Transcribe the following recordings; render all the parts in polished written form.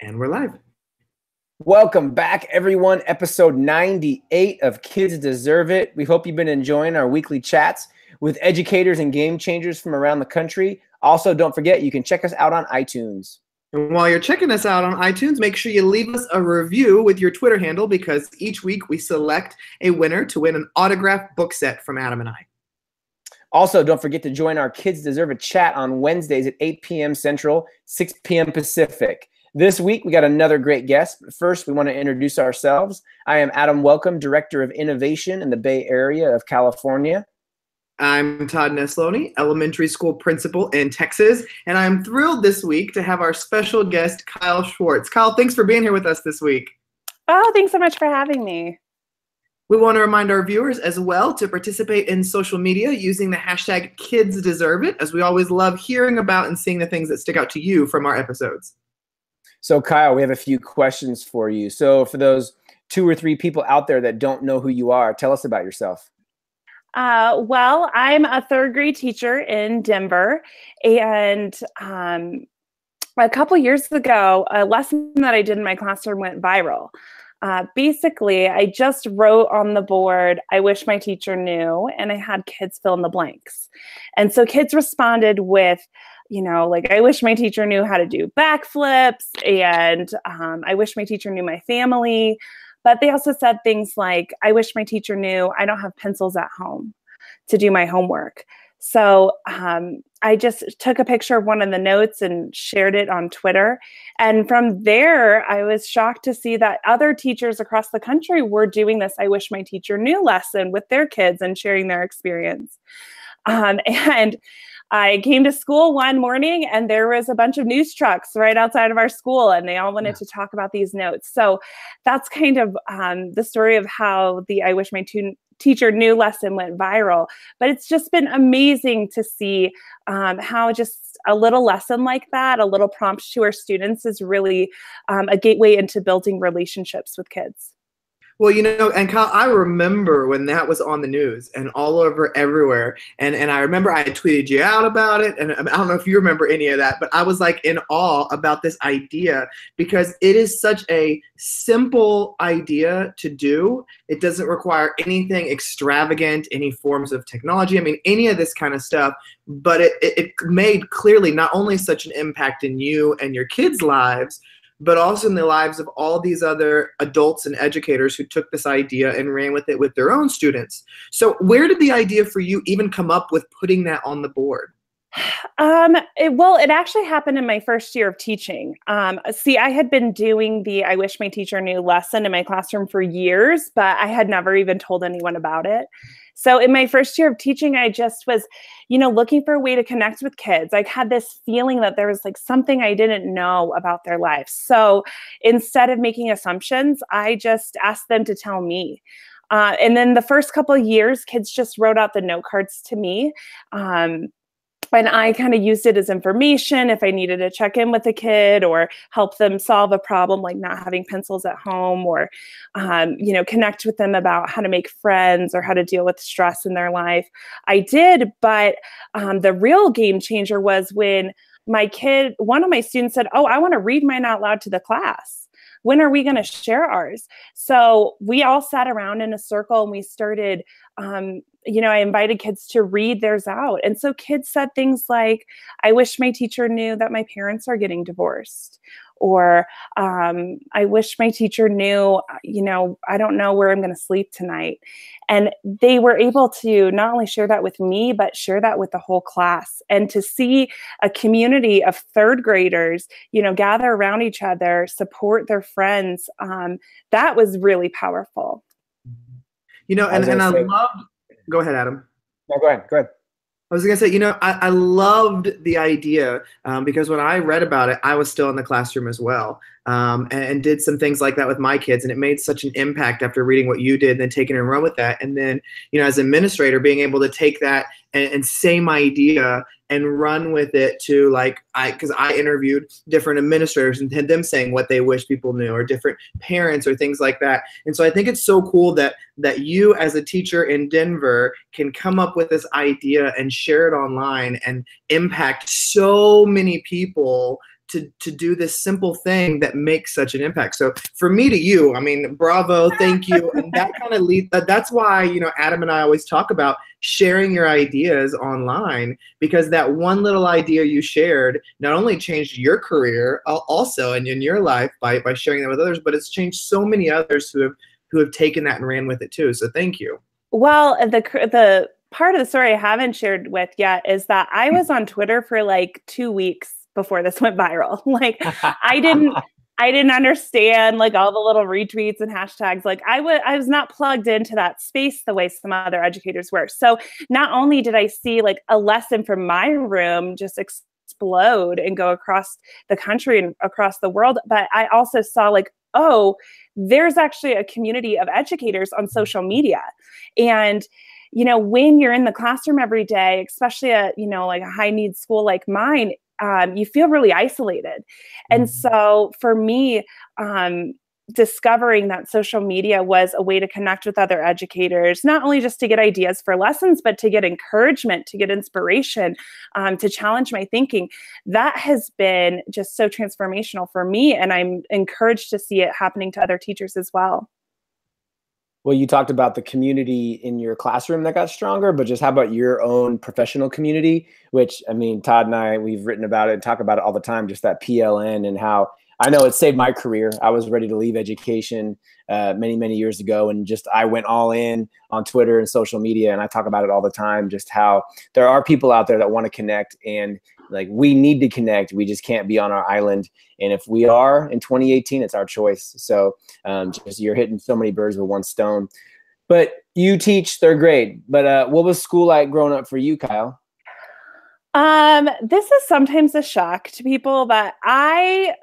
And we're live. Welcome back, everyone. Episode 98 of Kids Deserve It. We hope you've been enjoying our weekly chats with educators and game changers from around the country. Also, don't forget, you can check us out on iTunes. And while you're checking us out on iTunes, make sure you leave us a review with your Twitter handle, because each week we select a winner to win an autographed book set from Adam and I. Also, don't forget to join our Kids Deserve It chat on Wednesdays at 8 p.m. Central, 6 p.m. Pacific. This week, we got another great guest. But first, we want to introduce ourselves. I am Adam Welcome, Director of Innovation in the Bay Area of California. I'm Todd Neslony, Elementary School Principal in Texas, and I'm thrilled this week to have our special guest, Kyle Schwartz. Kyle, thanks for being here with us this week. Oh, thanks so much for having me. We want to remind our viewers as well to participate in social media using the hashtag KidsDeserveIt, as we always love hearing about and seeing the things that stick out to you from our episodes. So, Kyle, we have a few questions for you. So for those 2 or 3 people out there that don't know who you are, tell us about yourself. Well, I'm a 3rd grade teacher in Denver, and a couple years ago, a lesson that I did in my classroom went viral. Basically, I just wrote on the board, "I wish my teacher knew," and I had kids fill in the blanks. And so kids responded with, like, "I wish my teacher knew how to do backflips," and "I wish my teacher knew my family." But they also said things like, "I wish my teacher knew I don't have pencils at home to do my homework." So I just took a picture of one of the notes and shared it on Twitter. And from there, I was shocked to see that other teachers across the country were doing this "I wish my teacher knew" lesson with their kids and sharing their experience. And I came to school one morning and there was a bunch of news trucks right outside of our school, and they all wanted to talk about these notes. So that's kind of the story of how the "I wish my teacher knew" lesson went viral. But it's just been amazing to see how just a little lesson like that, a little prompt to our students, is really a gateway into building relationships with kids. Well, and Kyle, I remember when that was on the news and all over everywhere. And I remember I tweeted you out about it. And I don't know if you remember any of that, but I was like in awe about this idea, because it is such a simple idea to do. It doesn't require anything extravagant, any forms of technology. I mean, any of this kind of stuff. But it made clearly not only such an impact in you and your kids' lives, but also in the lives of all these other adults and educators who took this idea and ran with it with their own students. So where did the idea for you even come up with putting that on the board? It actually happened in my first year of teaching. See, I had been doing the "I wish my teacher knew" lesson in my classroom for years, but I had never even told anyone about it. So in my first year of teaching, I just was, looking for a way to connect with kids. I had this feeling that there was like something I didn't know about their lives. So instead of making assumptions, I just asked them to tell me. And then the first couple of years, kids just wrote out the note cards to me. And I kind of used it as information if I needed to check in with a kid or help them solve a problem like not having pencils at home, or, connect with them about how to make friends or how to deal with stress in their life. I did, but the real game changer was when one of my students said, "Oh, I want to read mine out loud to the class. When are we going to share ours?" So we all sat around in a circle and we started, I invited kids to read theirs out. And so kids said things like, "I wish my teacher knew that my parents are getting divorced," or "I wish my teacher knew, I don't know where I'm going to sleep tonight." And they were able to not only share that with me, but share that with the whole class. And to see a community of 3rd graders, gather around each other, support their friends, that was really powerful. And I loved, go ahead, Adam. No, go ahead. I was going to say, I loved the idea because when I read about it, I was still in the classroom as well, and did some things like that with my kids. And it made such an impact after reading what you did and then taking and run with that. And then, as an administrator, being able to take that and same idea and run with it to because I interviewed different administrators and had them saying what they wish people knew, or different parents or things like that. And so I think it's so cool that you as a teacher in Denver can come up with this idea and share it online and impact so many people to do this simple thing that makes such an impact. So for me to you, I mean, bravo, thank you. And that kind of leads, that's why, you know, Adam and I always talk about sharing your ideas online, because that one little idea you shared not only changed your career also and in your life by sharing that with others, but it's changed so many others who have taken that and ran with it too. So thank you. Well, the part of the story I haven't shared with yet is that I was on Twitter for like 2 weeks before this went viral. Like I didn't understand like all the little retweets and hashtags. Like I was not plugged into that space the way some other educators were. So not only did I see like a lesson from my room just explode and go across the country and across the world, but I also saw like, oh, there's actually a community of educators on social media. And you know, when you're in the classroom every day, especially at, you know, like a high needs school like mine, you feel really isolated. And so for me, discovering that social media was a way to connect with other educators, not only just to get ideas for lessons, but to get encouragement, to get inspiration, to challenge my thinking, that has been just so transformational for me. And I'm encouraged to see it happening to other teachers as well. Well, you talked about the community in your classroom that got stronger, but just how about your own professional community, which, I mean, Todd and I, we've written about it and talk about it all the time, just that PLN and how I know it saved my career. I was ready to leave education many, many years ago. And just I went all in on Twitter and social media. And I talk about it all the time, just how there are people out there that want to connect. And like we need to connect. We just can't be on our island. And if we are in 2018, it's our choice. So just you're hitting so many birds with one stone. But you teach third grade. But what was school like growing up for you, Kyle? This is sometimes a shock to people, but I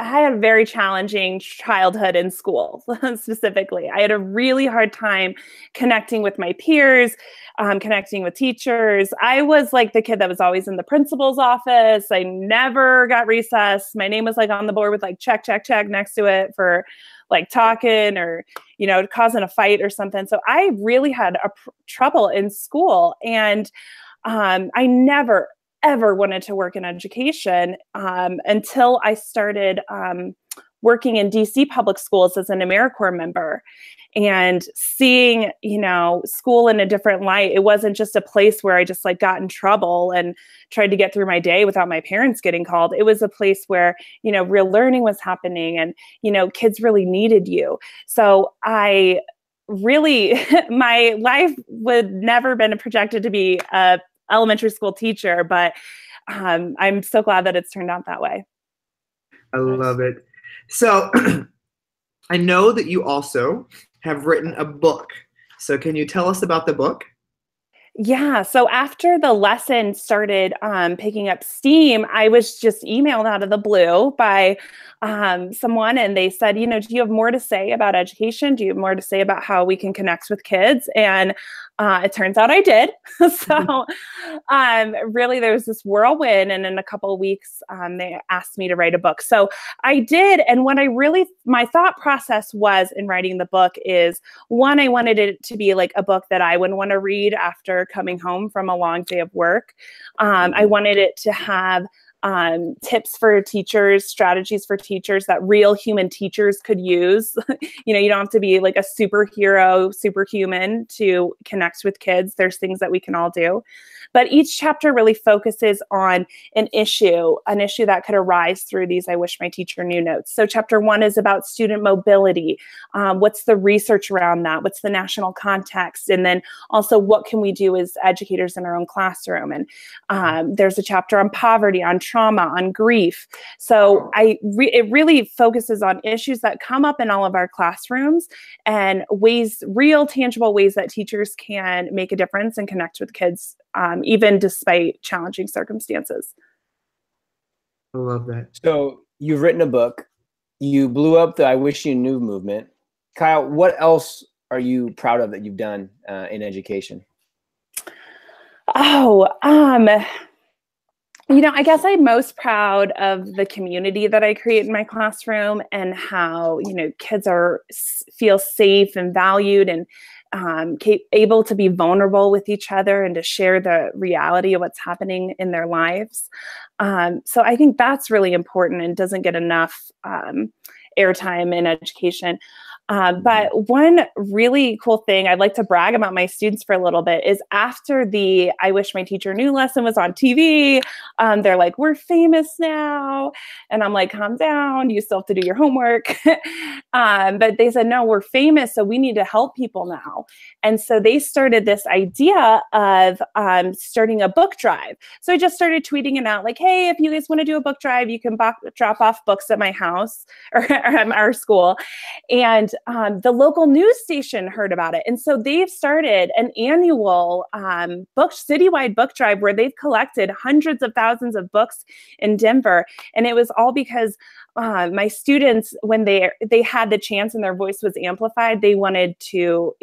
had a very challenging childhood in school, specifically. I had a really hard time connecting with my peers, connecting with teachers. I was like the kid that was always in the principal's office. I never got recess. My name was like on the board with like check, check, check next to it for like talking or, you know, causing a fight or something. So I really had trouble in school. And I never, ever wanted to work in education until I started working in DC public schools as an AmeriCorps member and seeing, you know, school in a different light. It wasn't just a place where I just like got in trouble and tried to get through my day without my parents getting called. It was a place where, you know, real learning was happening and, you know, kids really needed you. So I really, my life would never been projected to be a elementary school teacher, but I'm so glad that it's turned out that way. I love it. So I know that you also have written a book. So can you tell us about the book? Yeah. So after the lesson started picking up steam, I was just emailed out of the blue by someone, and they said, you know, do you have more to say about education? Do you have more to say about how we can connect with kids? And it turns out I did. So really there was this whirlwind, and in a couple of weeks, they asked me to write a book. So I did. And what my thought process was in writing the book is, one, I wanted it to be like a book that I would want to read after coming home from a long day of work. I wanted it to have tips for teachers, strategies for teachers that real human teachers could use. You know, you don't have to be like a superhero, superhuman to connect with kids. There's things that we can all do. But each chapter really focuses on an issue that could arise through these I Wish My Teacher Knew notes. So chapter 1 is about student mobility. What's the research around that? What's the national context? And then also, what can we do as educators in our own classroom? And there's a chapter on poverty, on trauma, on grief. So it really focuses on issues that come up in all of our classrooms and real tangible ways that teachers can make a difference and connect with kids, even despite challenging circumstances. I love that. So you've written a book. You blew up the I Wish You Knew movement. Kyle, what else are you proud of that you've done in education? You know, I guess I'm most proud of the community that I create in my classroom and how, you know, kids feel safe and valued. And able to be vulnerable with each other and to share the reality of what's happening in their lives. So I think that's really important and doesn't get enough airtime in education. But one really cool thing I'd like to brag about my students for a little bit is after the I Wish My Teacher Knew lesson was on TV, they're like, we're famous now. And I'm like, calm down, you still have to do your homework. But they said, no, we're famous, so we need to help people now. And so they started this idea of starting a book drive. So I just started tweeting it out like, hey, if you guys want to do a book drive, you can drop off books at my house or at our school. And the local news station heard about it. And so they've started an annual citywide book drive where they've collected hundreds of thousands of books in Denver. And it was all because my students, when they had the chance and their voice was amplified, they wanted to,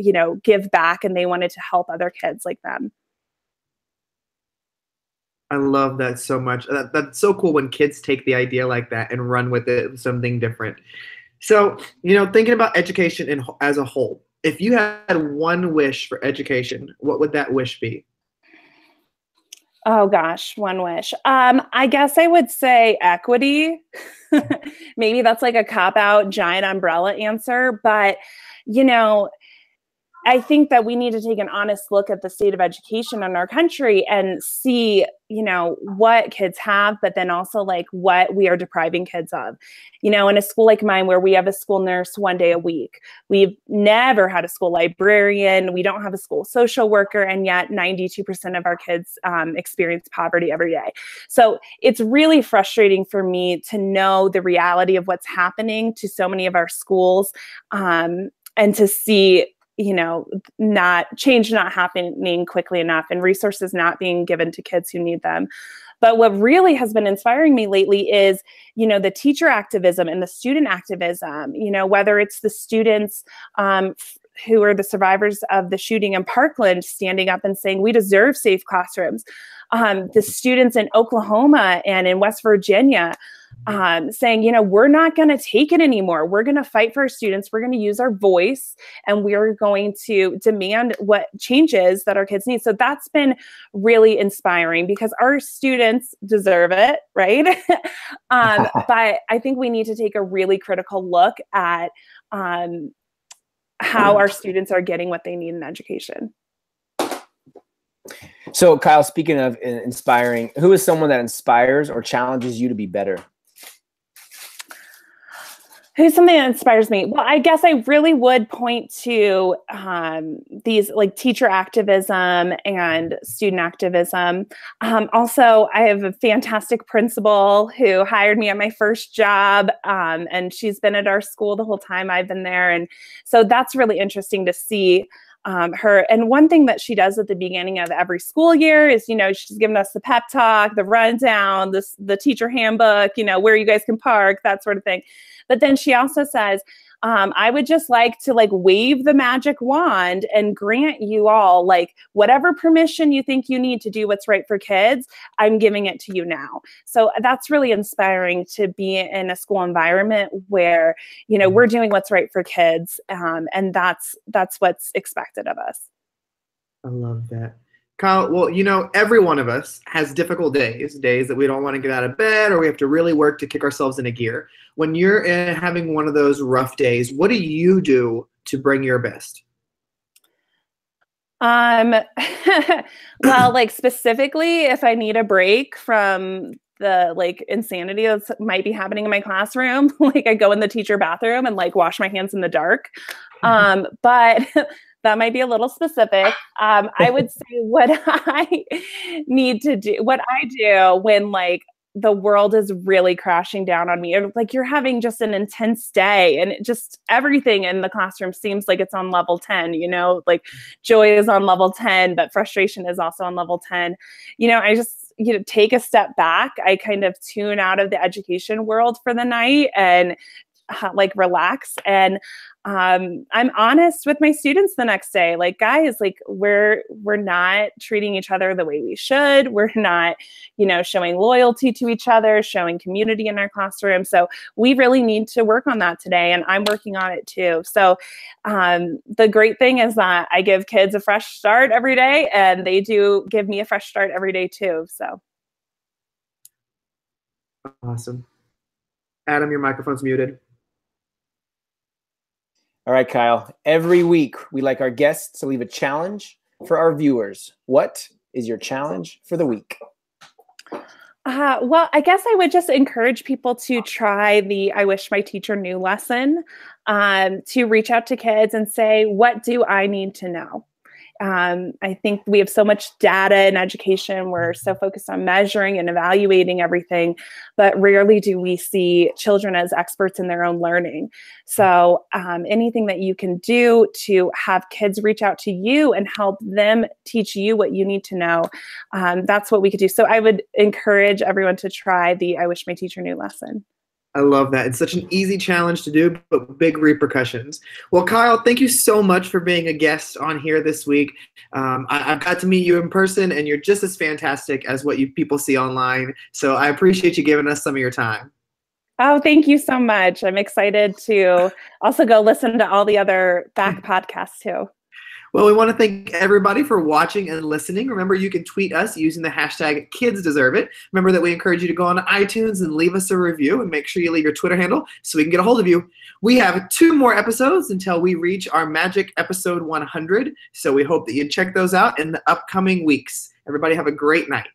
give back and they wanted to help other kids like them. I love that so much. That's so cool when kids take the idea like that and run with it, something different. So, thinking about education as a whole, if you had one wish for education, what would that wish be? Oh gosh, one wish. I guess I would say equity. Maybe that's like a cop-out giant umbrella answer, but I think that we need to take an honest look at the state of education in our country and see, what kids have, but then also like what we are depriving kids of. In a school like mine where we have a school nurse one day a week, we've never had a school librarian, we don't have a school social worker, and yet 92% of our kids experience poverty every day. So it's really frustrating for me to know the reality of what's happening to so many of our schools, and to see not happening quickly enough and resources not being given to kids who need them. But what really has been inspiring me lately is, the teacher activism and the student activism, whether it's the students who are the survivors of the shooting in Parkland standing up and saying, we deserve safe classrooms. The students in Oklahoma and in West Virginia saying, we're not going to take it anymore. We're going to fight for our students. We're going to use our voice and we're going to demand what changes that our kids need. So that's been really inspiring because our students deserve it, right? But I think we need to take a really critical look at how our students are getting what they need in education. So Kyle, speaking of inspiring, who is someone that inspires or challenges you to be better? Who's something that inspires me? Well, I guess I really would point to these like teacher activism and student activism. Also, I have a fantastic principal who hired me at my first job, and she's been at our school the whole time I've been there. And so that's really interesting to see her. And one thing that she does at the beginning of every school year is, she's giving us the pep talk, the rundown, the teacher handbook, where you guys can park, that sort of thing. But then she also says, I would just like to wave the magic wand and grant you all whatever permission you think you need to do what's right for kids, I'm giving it to you now. So that's really inspiring to be in a school environment where, we're doing what's right for kids. And that's what's expected of us. I love that. Kyle, well, every one of us has difficult days that we don't want to get out of bed or we have to really work to kick ourselves into gear. When you're having one of those rough days, what do you do to bring your best? Well, specifically, if I need a break from the insanity that might be happening in my classroom, I go in the teacher bathroom and wash my hands in the dark. But that might be a little specific. I would say what I need to do, what I do when the world is really crashing down on me, or you're having just an intense day and just everything in the classroom seems like it's on level 10, joy is on level 10, but frustration is also on level 10. I just, take a step back. I kind of tune out of the education world for the night and like relax. And I'm honest with my students the next day, like, guys, like we're not treating each other the way we should. We're not, showing loyalty to each other, showing community in our classroom. So we really need to work on that today. And I'm working on it too. So the great thing is that I give kids a fresh start every day, and they do give me a fresh start every day too. So. Awesome. Adam, your microphone's muted. All right, Kyle. Every week, we like our guests to leave a challenge for our viewers. What is your challenge for the week? Well, I guess I would just encourage people to try the I Wish My Teacher Knew lesson, to reach out to kids and say, what do I need to know? I think we have so much data in education. We're so focused on measuring and evaluating everything, but rarely do we see children as experts in their own learning. So anything that you can do to have kids reach out to you and help them teach you what you need to know, that's what we could do. So I would encourage everyone to try the I Wish My Teacher Knew lesson. I love that. It's such an easy challenge to do, but big repercussions. Well, Kyle, thank you so much for being a guest on here this week. I've got to meet you in person, and you're just as fantastic as what people see online. So I appreciate you giving us some of your time. Oh, thank you so much. I'm excited to also go listen to all the other back podcasts too. Well, we want to thank everybody for watching and listening. Remember, you can tweet us using the hashtag KidsDeserveIt. Remember that we encourage you to go on iTunes and leave us a review, and make sure you leave your Twitter handle so we can get a hold of you. We have 2 more episodes until we reach our magic episode 100. So we hope that you check those out in the upcoming weeks. Everybody have a great night.